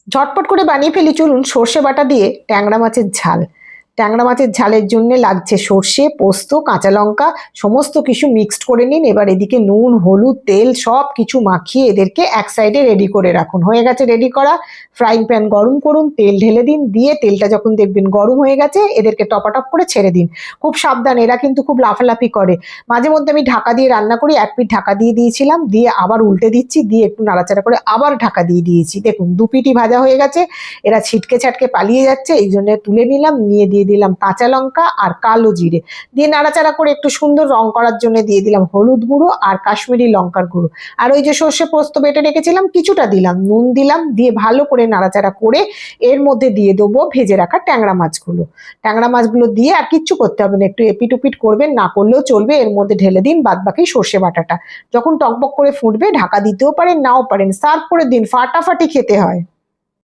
ঝটপট করে বানিয়ে ফেলি, চলুন সর্ষে বাটা দিয়ে ট্যাংরা মাছের ঝাল। ট্যাংরা মাছের ঝালের জন্য লাগছে সর্ষে, পোস্ত, কাঁচা লঙ্কা, সমস্ত কিছু মিক্সড করে নিন। এবার এদিকে নুন, হলুদ, তেল সব কিছু মাখিয়ে এদেরকে এক সাইডে রেডি করে রাখুন। হয়ে গেছে রেডি করা। ফ্রাইং প্যান গরম করুন, তেল ঢেলে দিন, দিয়ে তেলটা যখন দেখবেন গরম হয়ে গেছে এদেরকে টপাটপ করে ছেড়ে দিন। খুব সাবধান, এরা কিন্তু খুব লাফালাফি করে। মাঝে মধ্যে আমি ঢাকা দিয়ে রান্না করি, এক পিঠ ঢাকা দিয়ে দিয়েছিলাম, দিয়ে আবার উল্টে দিচ্ছি, দিয়ে একটু নাড়াচাড়া করে আবার ঢাকা দিয়ে দিয়েছি। দেখুন দু পিঠই ভাজা হয়ে গেছে। এরা ছিটকে ছাটকে পালিয়ে যাচ্ছে, এই জন্য তুলে নিলাম, নিয়ে দিয়ে দিলাম কাঁচা লঙ্কা আর কালো জিরে, দিয়ে নাড়াচাড়া করে একটু সুন্দর রং করার জন্য দিয়ে দিলাম হলুদ গুঁড়ো আর কাশ্মীরি লঙ্কার গুঁড়ো। আর ওই যে সর্ষে পোস্ত বেটে রেখেছিলাম কিছুটা দিলাম, নুন দিলাম, দিয়ে ভালো করে নাড়াচাড়া করে এর মধ্যে দিয়ে দেবো ভেজে রাখা ট্যাংরা মাছগুলো। ট্যাংরা মাছগুলো দিয়ে আর কিচ্ছু করতে হবে না, একটু এপিট ওপিট করবেন, না করলেও চলবে। এর মধ্যে ঢেলে দিন বাদ বাকি সর্ষে বাটাটা। যখন টকবক করে ফুটবে ঢাকা দিতেও পারেন, নাও পারেন, সার্ভ করে দিন, ফাটাফাটি খেতে হয়।